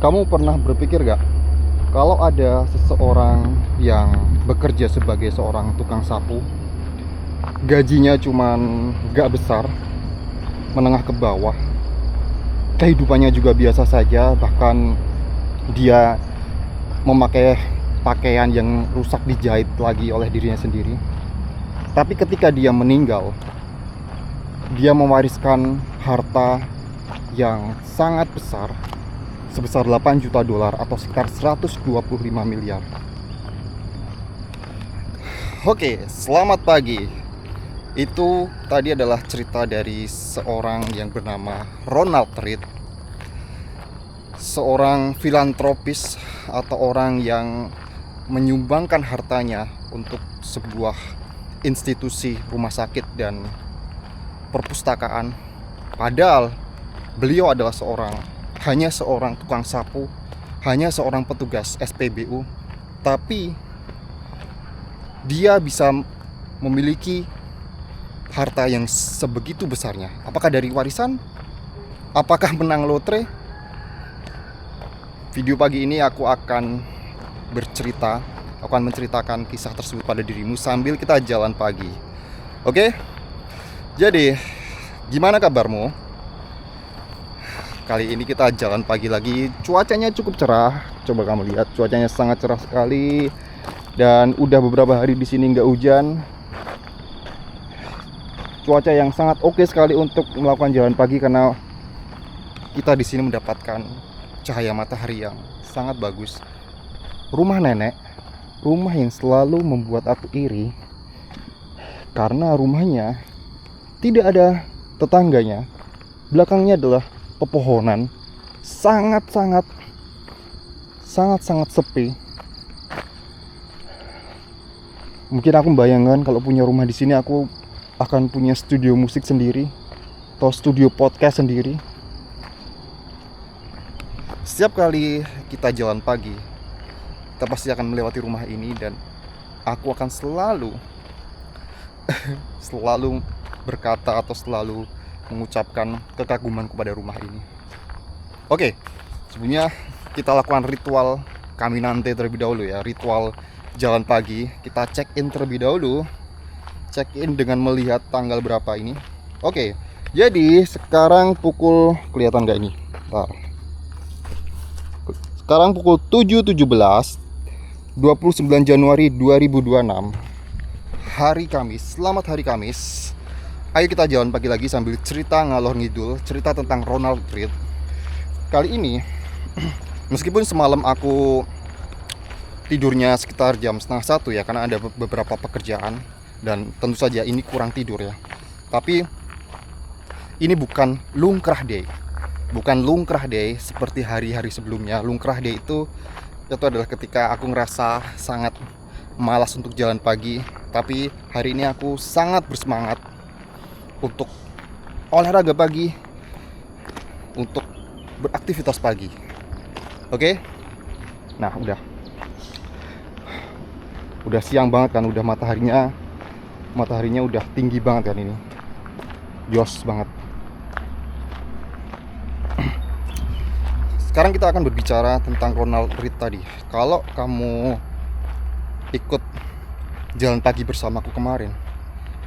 Kamu pernah berpikir gak, kalau ada seseorang yang bekerja sebagai seorang tukang sapu, gajinya cuman gak besar, menengah ke bawah, kehidupannya juga biasa saja, bahkan dia memakai pakaian yang rusak dijahit lagi oleh dirinya sendiri. Tapi ketika dia meninggal, dia mewariskan harta yang sangat besar, sebesar 8 juta dolar atau sekitar 125 miliar. Oke, selamat pagi. Itu tadi adalah cerita dari seorang yang bernama Ronald Read, seorang filantropis atau orang yang menyumbangkan hartanya untuk sebuah institusi rumah sakit dan perpustakaan. Padahal beliau adalah hanya seorang tukang sapu, hanya seorang petugas SPBU, tapi dia bisa memiliki harta yang sebegitu besarnya. Apakah dari warisan? Apakah menang lotre? Video pagi ini aku akan menceritakan kisah tersebut pada dirimu sambil kita jalan pagi. Oke? Jadi, gimana kabarmu? Kali ini kita jalan pagi lagi. Cuacanya cukup cerah. Coba kamu lihat, cuacanya sangat cerah sekali. Dan udah beberapa hari di sini nggak hujan. Cuaca yang sangat oke sekali untuk melakukan jalan pagi karena kita di sini mendapatkan cahaya matahari yang sangat bagus. Rumah nenek, rumah yang selalu membuat aku iri karena rumahnya tidak ada tetangganya. Belakangnya adalah pepohonan, sangat sepi. Mungkin aku membayangkan kalau punya rumah di sini aku akan punya studio musik sendiri atau studio podcast sendiri. Setiap kali kita jalan pagi, kita pasti akan melewati rumah ini dan aku akan selalu berkata atau selalu mengucapkan kekagumanku pada rumah ini. Oke, sebelumnya kita lakukan ritual Caminante terlebih dahulu ya, ritual jalan pagi. Kita check in terlebih dahulu. Check in dengan melihat tanggal berapa ini. Oke, jadi sekarang kelihatan gak ini? Bentar. Sekarang pukul 7.17, 29 Januari 2026, hari Kamis. Selamat hari Kamis. Ayo kita jalan pagi lagi sambil cerita ngalor ngidul, cerita tentang Ronald Read. Kali ini, meskipun semalam aku tidurnya sekitar jam 12:30 ya, karena ada beberapa pekerjaan dan tentu saja ini kurang tidur ya. Tapi ini bukan lungkrah day. Bukan lungkrah day seperti hari-hari sebelumnya. Lungkrah day itu adalah ketika aku ngerasa sangat malas untuk jalan pagi. Tapi hari ini aku sangat bersemangat untuk olahraga pagi, untuk beraktivitas pagi. Oke? Nah, udah siang banget kan, udah mataharinya udah tinggi banget kan ini. Jos banget. Sekarang kita akan berbicara tentang Ronald Read tadi. Kalau kamu ikut jalan pagi bersamaku kemarin,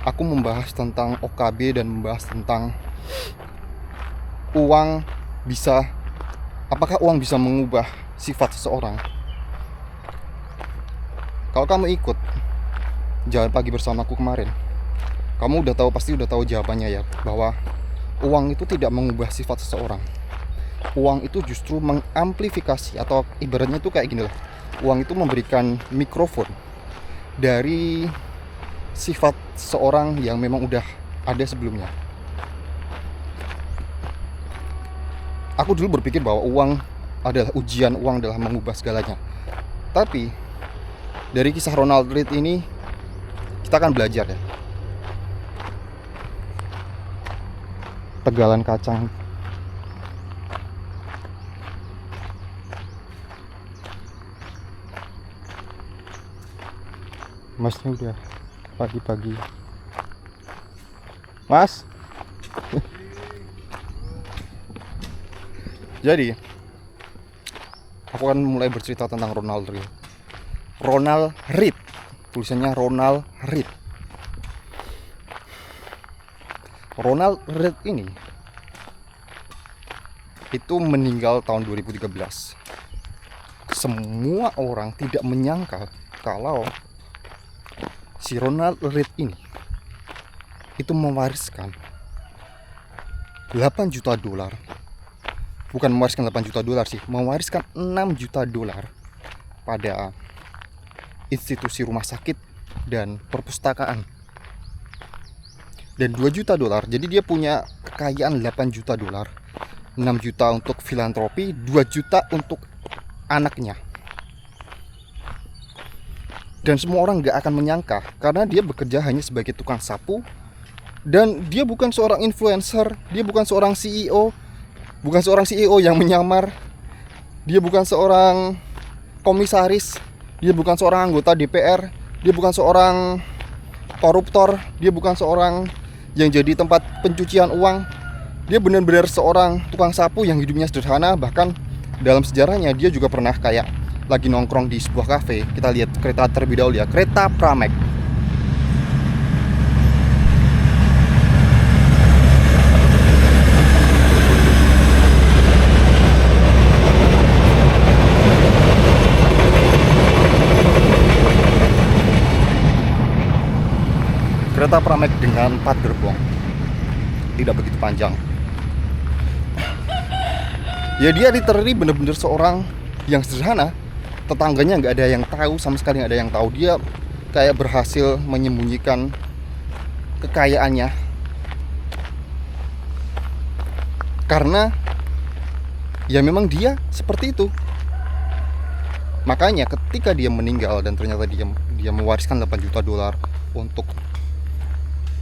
aku membahas tentang OKB dan membahas tentang apakah uang bisa mengubah sifat seseorang. Kalau kamu ikut jalan pagi bersamaku kemarin, kamu pasti udah tahu jawabannya ya, bahwa uang itu tidak mengubah sifat seseorang. Uang itu justru mengamplifikasi, atau ibaratnya itu kayak gini lah. Uang itu memberikan mikrofon dari sifat seorang yang memang udah ada sebelumnya. Aku dulu berpikir bahwa uang adalah ujian, uang adalah mengubah segalanya. Tapi dari kisah Ronald Read ini kita akan belajar ya. Tegalan kacang. Masnya udah pagi-pagi. Mas. Jadi Aku akan mulai bercerita tentang Ronald Reed. Ronald Reed, tulisannya Ronald Reed. Ronald Reed ini itu meninggal tahun 2013. Semua orang tidak menyangka kalau si Ronald Reed ini itu mewariskan 8 juta dolar. Bukan mewariskan 8 juta dolar sih, mewariskan 6 juta dolar pada institusi rumah sakit dan perpustakaan. Dan 2 juta dolar, jadi dia punya kekayaan 8 juta dolar. 6 juta untuk filantropi, 2 juta untuk anaknya. Dan semua orang gak akan menyangka karena dia bekerja hanya sebagai tukang sapu. Dan dia bukan seorang influencer, dia bukan seorang CEO, bukan seorang CEO yang menyamar. Dia bukan seorang komisaris, dia bukan seorang anggota DPR, dia bukan seorang koruptor, dia bukan seorang yang jadi tempat pencucian uang. Dia benar-benar seorang tukang sapu yang hidupnya sederhana. Bahkan dalam sejarahnya dia juga pernah kayak lagi nongkrong di sebuah kafe. Kita lihat kereta terlebih dahulu ya, kereta Pramek. Kereta Pramek dengan 4 gerbong, tidak begitu panjang. Ya dia literally bener-bener seorang yang sederhana. Tetangganya nggak ada yang tahu, sama sekali nggak ada yang tahu. Dia kayak berhasil menyembunyikan kekayaannya karena ya memang dia seperti itu. Makanya ketika dia meninggal dan ternyata dia mewariskan 8 juta dolar untuk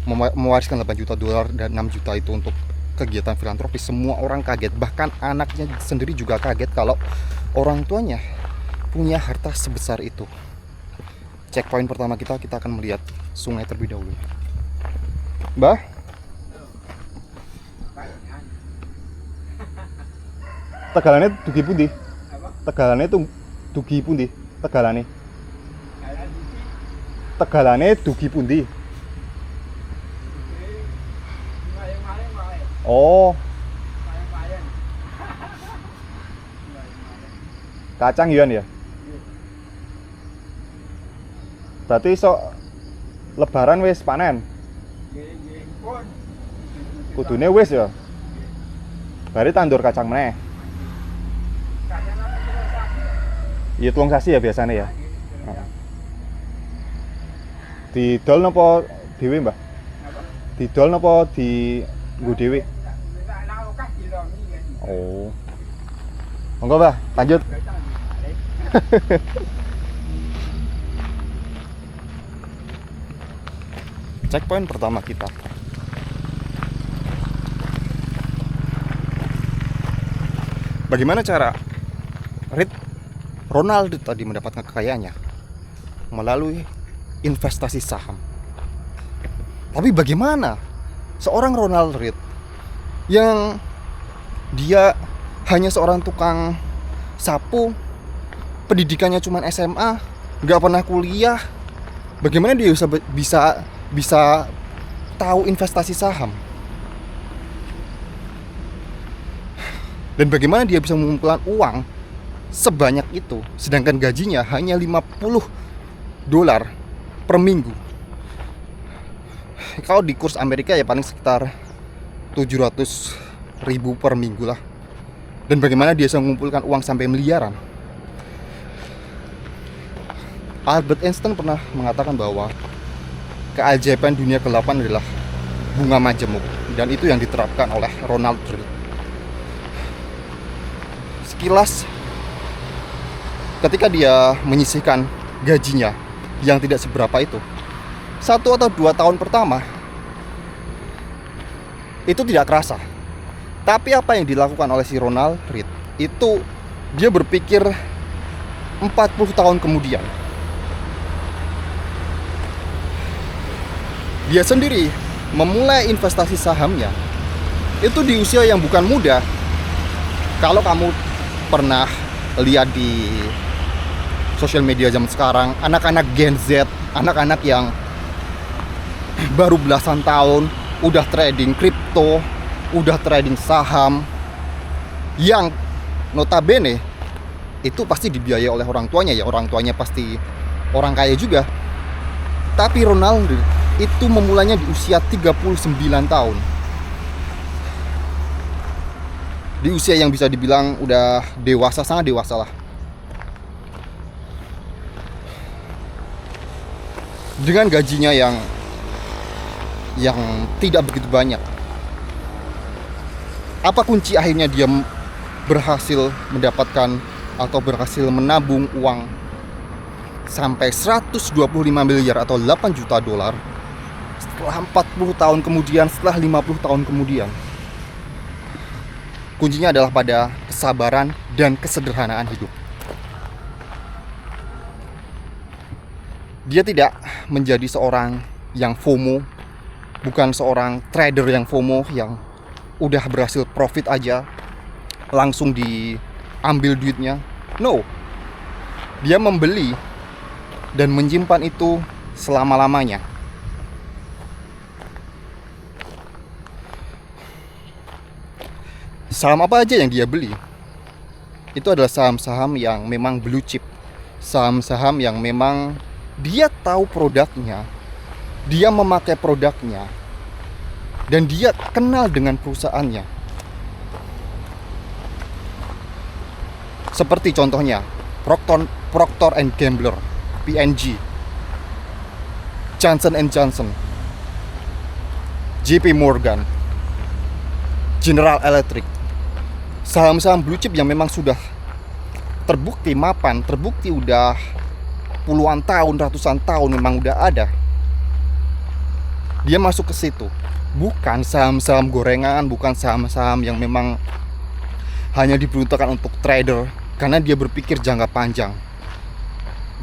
mewariskan 8 juta dolar dan 6 juta itu untuk kegiatan filantropis, semua orang kaget. Bahkan anaknya sendiri juga kaget kalau orang tuanya punya harta sebesar itu. Checkpoint pertama kita akan melihat sungai terlebih dahulu. Mbah, tegalane dugi pundi? Tegalane itu dugi pundi? Tegalane dugi pundi? Oh, kacang yuan ya? Berarti sok lebaran wis panen? Kudune wis ya? Berarti tandur kacang meneh? Iya, tuang sasi ya biasanya ya? Didol napa dhewe, Mbah? Didol napa di nggo dhewe? Oh. Monggo, Mbah, lanjut. Checkpoint pertama kita. Bagaimana cara Ronald tadi mendapatkan kekayaannya? Melalui investasi saham. Tapi bagaimana seorang Ronald Reed yang dia hanya seorang tukang sapu, pendidikannya cuma SMA, nggak pernah kuliah, bagaimana dia bisa tahu investasi saham? Dan bagaimana dia bisa mengumpulkan uang sebanyak itu, sedangkan gajinya hanya 50 dolar per minggu? Kalau di kurs Amerika ya paling sekitar 700.000 per minggu lah. Dan bagaimana dia bisa mengumpulkan uang sampai miliaran? Albert Einstein pernah mengatakan bahwa keajaiban dunia ke-8 adalah bunga majemuk, dan itu yang diterapkan oleh Ronald Reed. Sekilas ketika dia menyisihkan gajinya yang tidak seberapa itu, 1 atau 2 tahun pertama itu tidak kerasa. Tapi apa yang dilakukan oleh si Ronald Reed itu, dia berpikir 40 tahun kemudian. Dia sendiri memulai investasi sahamnya itu di usia yang bukan muda. Kalau kamu pernah lihat di sosial media zaman sekarang, anak-anak Gen Z, anak-anak yang baru belasan tahun udah trading kripto, udah trading saham, yang notabene itu pasti dibiayai oleh orang tuanya, ya orang tuanya pasti orang kaya juga. Tapi Ronaldo itu memulainya di usia 39 tahun. Di usia yang bisa dibilang udah dewasa, sangat dewasa lah. Dengan gajinya yang tidak begitu banyak. Apa kunci akhirnya dia berhasil mendapatkan atau berhasil menabung uang sampai 125 miliar atau 8 juta dolar setelah 40 tahun kemudian, setelah 50 tahun kemudian? Kuncinya adalah pada kesabaran dan kesederhanaan hidup. Dia tidak menjadi seorang yang FOMO, bukan seorang trader yang FOMO yang udah berhasil profit aja langsung diambil duitnya. No, dia membeli dan menyimpan itu selama-lamanya. Saham apa aja yang dia beli? Itu adalah saham-saham yang memang blue chip, saham-saham yang memang dia tahu produknya, dia memakai produknya, dan dia kenal dengan perusahaannya. Seperti contohnya Procter & Gamble, P&G, Johnson & Johnson, JP Morgan, General Electric. Saham-saham blue chip yang memang sudah terbukti mapan, terbukti udah puluhan tahun, ratusan tahun memang udah ada. Dia masuk ke situ. Bukan saham-saham gorengan, bukan saham-saham yang memang hanya diperuntukkan untuk trader, karena dia berpikir jangka panjang.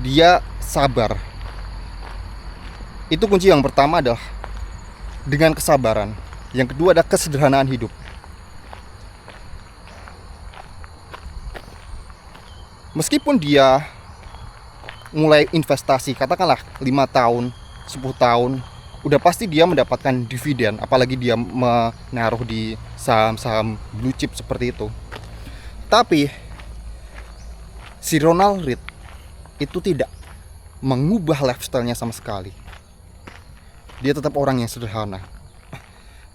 Dia sabar. Itu kunci yang pertama adalah dengan kesabaran. Yang kedua adalah kesederhanaan hidup. Meskipun dia mulai investasi, katakanlah 5 tahun, 10 tahun, udah pasti dia mendapatkan dividen, apalagi dia menaruh di saham-saham blue chip seperti itu. Tapi si Ronald Read itu tidak mengubah lifestyle-nya sama sekali. Dia tetap orang yang sederhana.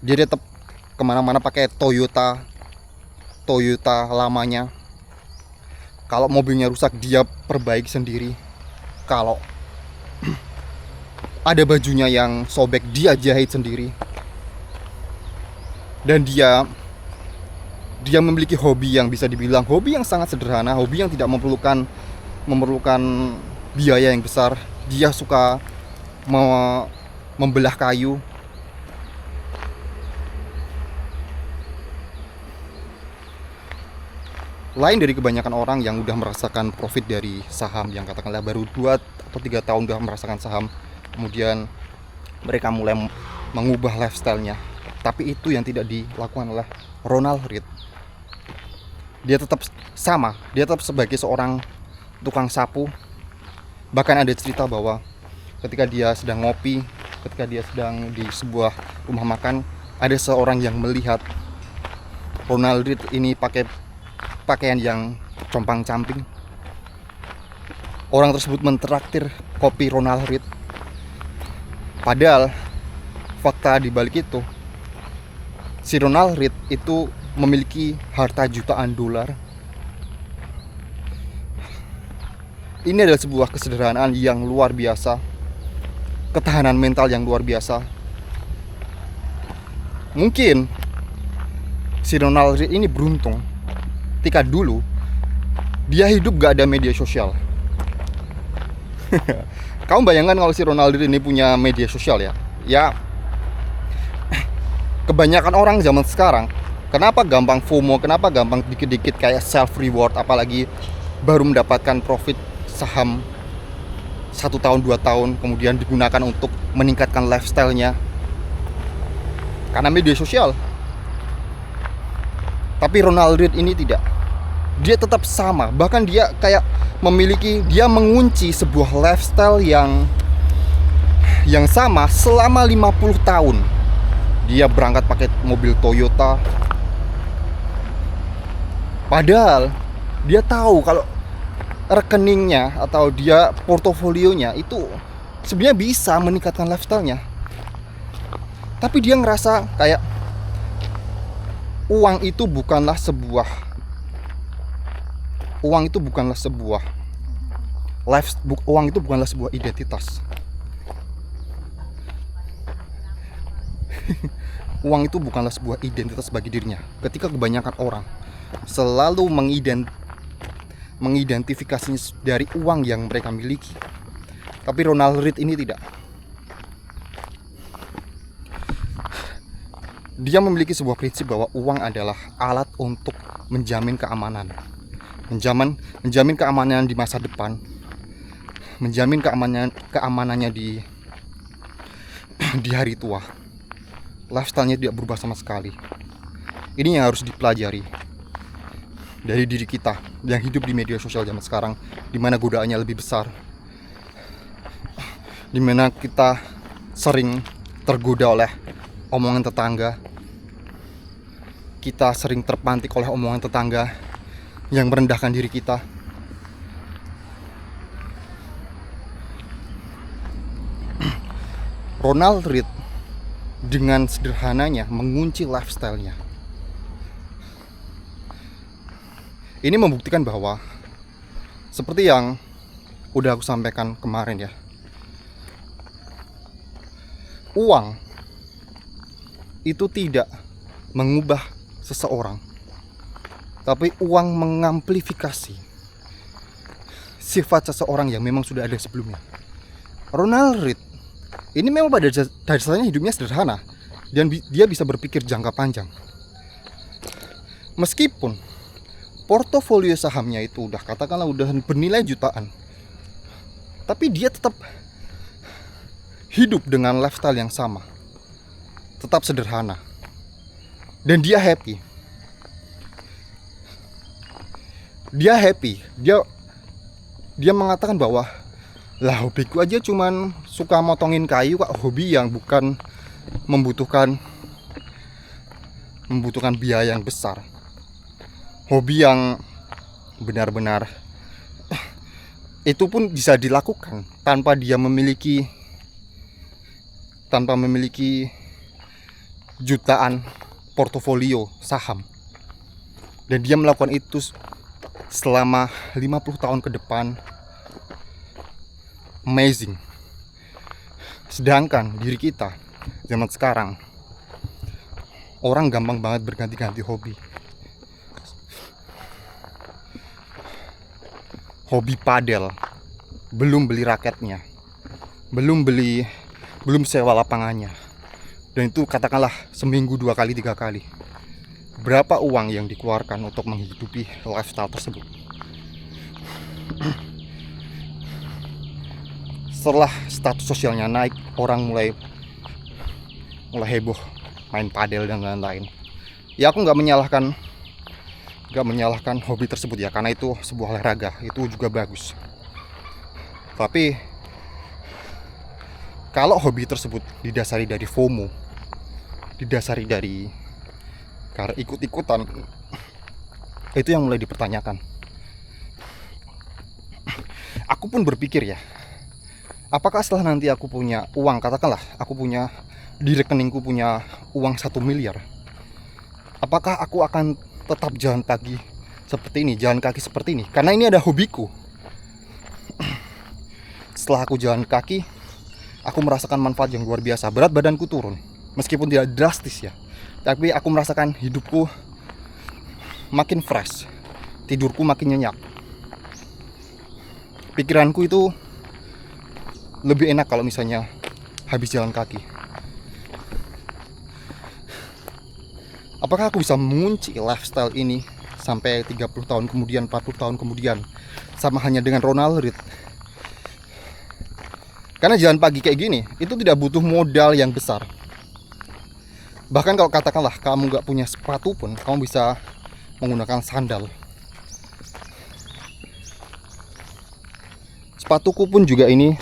Dia tetap kemana-mana pakai Toyota lamanya. Kalau mobilnya rusak dia perbaiki sendiri. Kalau ada bajunya yang sobek dia jahit sendiri. Dan dia memiliki hobi yang bisa dibilang hobi yang sangat sederhana, hobi yang tidak memerlukan biaya yang besar. Dia suka membelah kayu. Lain dari kebanyakan orang yang udah merasakan profit dari saham, yang katakanlah baru 2 atau 3 tahun udah merasakan saham, kemudian mereka mulai mengubah lifestyle-nya. Tapi itu yang tidak dilakukan oleh Ronald Read. Dia tetap sama, dia tetap sebagai seorang tukang sapu. Bahkan ada cerita bahwa ketika dia sedang ngopi, ketika dia sedang di sebuah rumah makan, ada seorang yang melihat Ronald Read ini pakai pakaian yang compang-camping. Orang tersebut mentraktir kopi Ronald Read. Padahal fakta di balik itu, si Ronald Read itu memiliki harta jutaan dolar. Ini adalah sebuah kesederhanaan yang luar biasa, ketahanan mental yang luar biasa. Mungkin si Ronald Read ini beruntung ketika dulu dia hidup gak ada media sosial. Kamu bayangkan kalau si Ronald Read ini punya media sosial ya. Ya, kebanyakan orang zaman sekarang kenapa gampang FOMO, kenapa gampang dikit-dikit kayak self reward, apalagi baru mendapatkan profit saham 1 tahun 2 tahun kemudian digunakan untuk meningkatkan lifestyle-nya karena media sosial. Tapi Ronald Read ini tidak. dia tetap sama. Bahkan dia kayak dia mengunci sebuah lifestyle yang sama selama 50 tahun. Dia berangkat pakai mobil Toyota, padahal dia tahu kalau rekeningnya atau dia portofolionya itu sebenarnya bisa meningkatkan lifestyle-nya. Tapi dia ngerasa kayak uang itu bukanlah sebuah uang itu bukanlah sebuah identitas. Uang itu bukanlah sebuah identitas bagi dirinya. Ketika kebanyakan orang selalu mengidentifikasinya dari uang yang mereka miliki. Tapi Ronald Read ini tidak. Dia memiliki sebuah prinsip bahwa uang adalah alat untuk menjamin keamanan. Menjamin keamanan di masa depan. Menjamin keamanannya di hari tua. Lifestyle-nya tidak berubah sama sekali. Ini yang harus dipelajari dari diri kita yang hidup di media sosial zaman sekarang, di mana godaannya lebih besar, di mana kita sering tergoda oleh omongan tetangga, kita sering terpantik oleh omongan tetangga yang merendahkan diri kita. Ronald Read dengan sederhananya mengunci lifestyle-nya. Ini membuktikan bahwa seperti yang udah aku sampaikan kemarin ya, uang itu tidak mengubah seseorang, tapi uang mengamplifikasi sifat seseorang yang memang sudah ada sebelumnya. Ronald Read ini memang pada dasarnya hidupnya sederhana dan dia bisa berpikir jangka panjang. Meskipun portofolio sahamnya itu udah bernilai jutaan, tapi dia tetap hidup dengan lifestyle yang sama, tetap sederhana, dan dia happy. Dia mengatakan bahwa lah, hobiku aja cuman suka motongin kayu kok, hobi yang bukan membutuhkan biaya yang besar. Hobi yang benar-benar itu pun bisa dilakukan tanpa memiliki jutaan portofolio saham. Dan dia melakukan itu selama 50 tahun ke depan. Amazing. Sedangkan diri kita zaman sekarang, orang gampang banget berganti-ganti hobi. Hobi padel, belum beli raketnya, belum sewa lapangannya, dan itu katakanlah seminggu 2 kali 3 kali. Berapa uang yang dikeluarkan untuk menghidupi lifestyle tersebut? Setelah status sosialnya naik, orang mulai heboh main padel dan lain-lain. Ya, aku nggak menyalahkan hobi tersebut ya, karena itu sebuah olahraga, itu juga bagus. Tapi kalau hobi tersebut didasari dari FOMO, didasari dari karena ikut-ikutan, itu yang mulai dipertanyakan. Aku pun berpikir ya, apakah setelah nanti aku punya uang, katakanlah aku punya di rekeningku punya uang 1 miliar, apakah aku akan tetap jalan kaki seperti ini? Karena ini ada hobiku. Setelah aku jalan kaki, aku merasakan manfaat yang luar biasa. Berat badanku turun, meskipun tidak drastis ya, tapi aku merasakan hidupku makin fresh, tidurku makin nyenyak, pikiranku itu lebih enak kalau misalnya habis jalan kaki. Apakah aku bisa mengunci lifestyle ini sampai 30 tahun kemudian, 40 tahun kemudian, sama hanya dengan Ronald Read? Karena jalan pagi kayak gini, itu tidak butuh modal yang besar. Bahkan kalau katakanlah kamu gak punya sepatu pun, kamu bisa menggunakan sandal. Sepatuku pun juga ini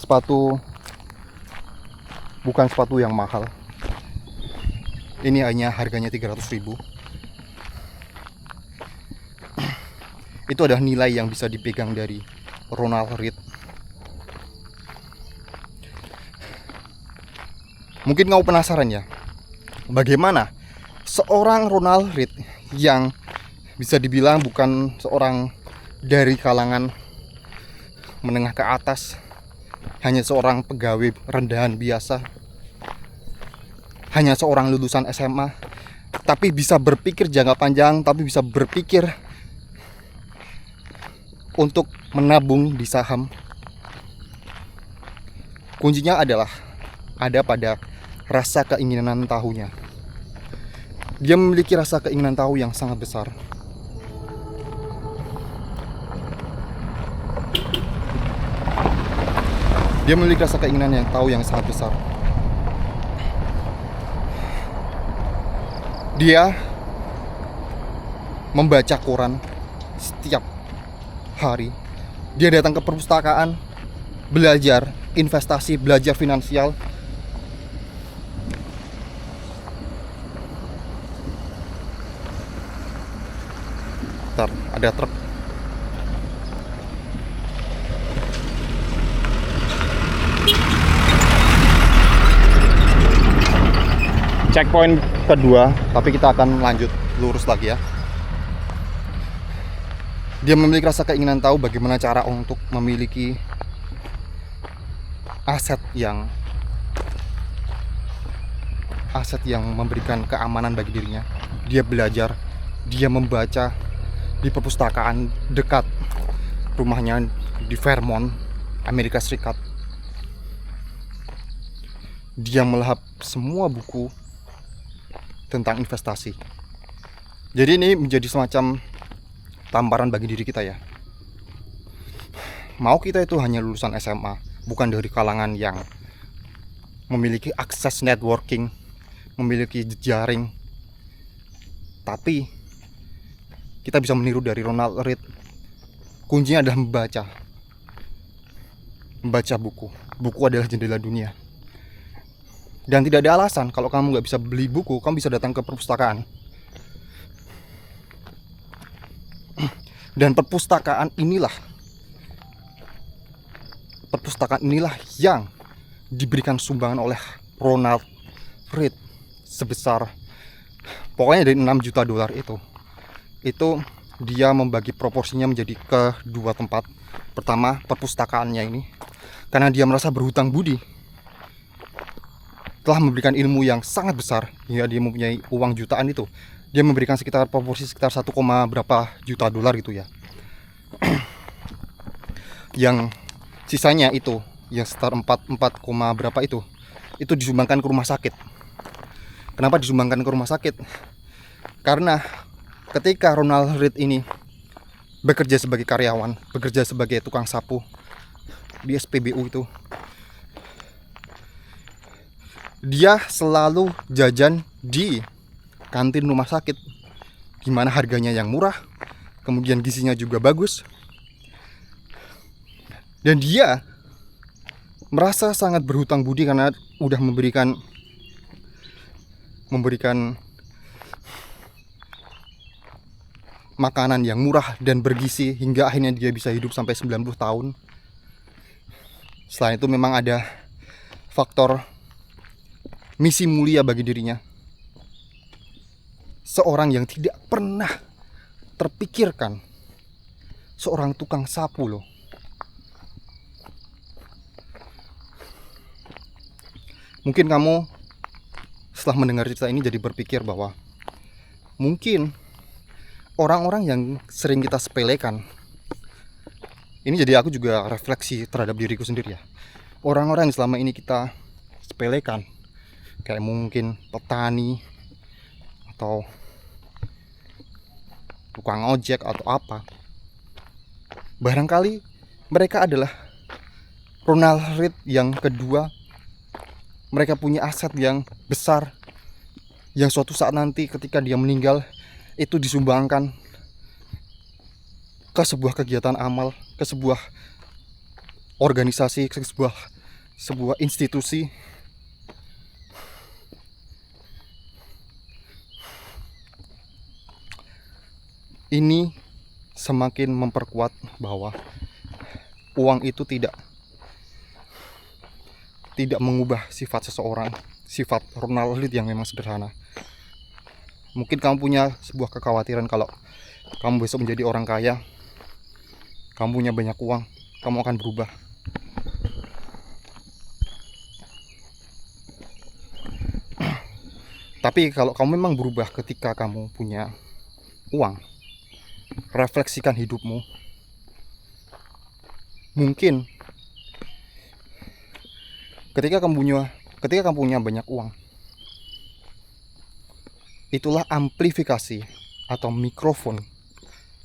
bukan sepatu yang mahal. Ini hanya harganya 300.000. Itu adalah nilai yang bisa dipegang dari Ronald Reed. Mungkin kamu penasaran ya, bagaimana seorang Ronald Reed yang bisa dibilang bukan seorang dari kalangan menengah ke atas, hanya seorang pegawai rendahan biasa, hanya seorang lulusan SMA, tapi bisa berpikir jangka panjang, tapi bisa berpikir untuk menabung di saham. Kuncinya adalah ada pada rasa keinginan tahunya. Dia memiliki rasa keinginan tahu yang sangat besar. Dia memiliki rasa keinginan yang tahu yang sangat besar. Dia membaca koran setiap hari. Dia datang ke perpustakaan, belajar investasi, belajar finansial. Bentar, ada truk. Checkpoint kedua, tapi kita akan lanjut lurus lagi ya. Dia memiliki rasa keinginan tahu bagaimana cara untuk memiliki aset yang memberikan keamanan bagi dirinya. Dia belajar, dia membaca di perpustakaan dekat rumahnya di Vermont, Amerika Serikat. Dia melahap semua buku tentang investasi. Jadi ini menjadi semacam tamparan bagi diri kita ya. Mau kita itu hanya lulusan SMA, bukan dari kalangan yang memiliki akses networking, memiliki jejaring, tapi kita bisa meniru dari Ronald Reed. Kuncinya adalah membaca buku. Buku adalah jendela dunia. Dan tidak ada alasan kalau kamu nggak bisa beli buku, kamu bisa datang ke perpustakaan. Dan perpustakaan inilah yang diberikan sumbangan oleh Ronald Reed sebesar, pokoknya dari 6 juta dolar itu dia membagi proporsinya menjadi ke dua tempat. Pertama, perpustakaannya ini, karena dia merasa berhutang budi, telah memberikan ilmu yang sangat besar hingga dia mempunyai uang jutaan itu. Dia memberikan proporsi sekitar 1, berapa juta dolar gitu ya. Yang sisanya itu, yang sekitar 4, berapa itu disumbangkan ke rumah sakit. Kenapa disumbangkan ke rumah sakit? Karena ketika Ronald Reed ini bekerja sebagai karyawan, bekerja sebagai tukang sapu di SPBU itu, dia selalu jajan di kantin rumah sakit, di mana harganya yang murah, kemudian gizinya juga bagus. Dan dia merasa sangat berhutang budi karena udah memberikan makanan yang murah dan bergizi hingga akhirnya dia bisa hidup sampai 90 tahun. Selain itu memang ada faktor misi mulia bagi dirinya. Seorang yang tidak pernah terpikirkan, seorang tukang sapu loh. Mungkin kamu setelah mendengar cerita ini jadi berpikir bahwa mungkin orang-orang yang sering kita sepelekan, ini jadi aku juga refleksi terhadap diriku sendiri ya. Orang-orang yang selama ini kita sepelekan, kayak mungkin petani atau tukang ojek atau apa, barangkali mereka adalah Ronald Reed yang kedua. Mereka punya aset yang besar, yang suatu saat nanti ketika dia meninggal itu disumbangkan ke sebuah kegiatan amal, ke sebuah organisasi, ke sebuah institusi, ini semakin memperkuat bahwa uang itu tidak mengubah sifat seseorang, sifat Ronald Read yang memang sederhana. Mungkin kamu punya sebuah kekhawatiran kalau kamu besok menjadi orang kaya, kamu punya banyak uang, kamu akan berubah. Tapi kalau kamu memang berubah ketika kamu punya uang, refleksikan hidupmu. Mungkin ketika kamu punya banyak uang, itulah amplifikasi atau mikrofon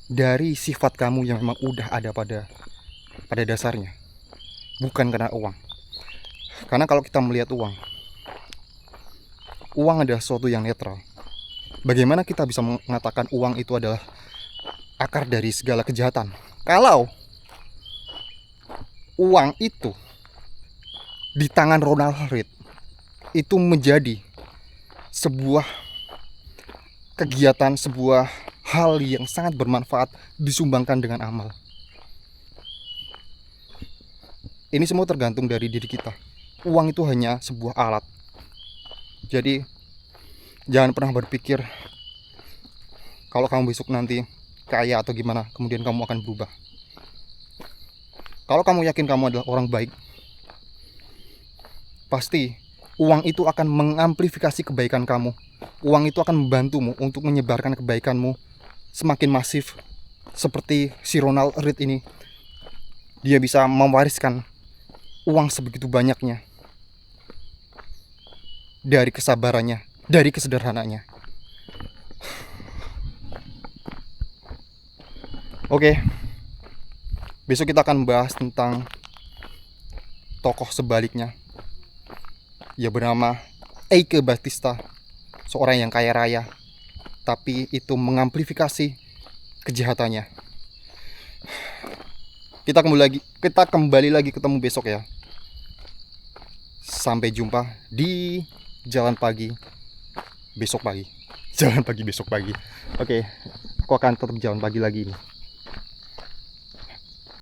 dari sifat kamu yang memang udah ada pada dasarnya, bukan karena uang. Karena kalau kita melihat uang adalah sesuatu yang netral. Bagaimana kita bisa mengatakan uang itu adalah akar dari segala kejahatan kalau uang itu di tangan Ronald Read itu menjadi sebuah kegiatan, sebuah hal yang sangat bermanfaat disumbangkan dengan amal. Ini semua tergantung dari diri kita. Uang itu hanya sebuah alat. Jadi jangan pernah berpikir kalau kamu besok nanti kaya atau gimana, kemudian kamu akan berubah. Kalau kamu yakin kamu adalah orang baik, pasti uang itu akan mengamplifikasi kebaikan kamu. Uang itu akan membantumu untuk menyebarkan kebaikanmu semakin masif. Seperti si Ronald Read ini, dia bisa mewariskan uang sebegitu banyaknya dari kesabarannya, dari kesederhanaannya. Oke, besok kita akan bahas tentang tokoh sebaliknya. Ia bernama Eike Batista, seorang yang kaya raya, tapi itu mengamplifikasi kejahatannya. Kita kembali lagi ketemu besok ya. Sampai jumpa di Jalan Pagi besok pagi. Jalan Pagi besok pagi. Oke, aku akan tetap jalan pagi lagi nih.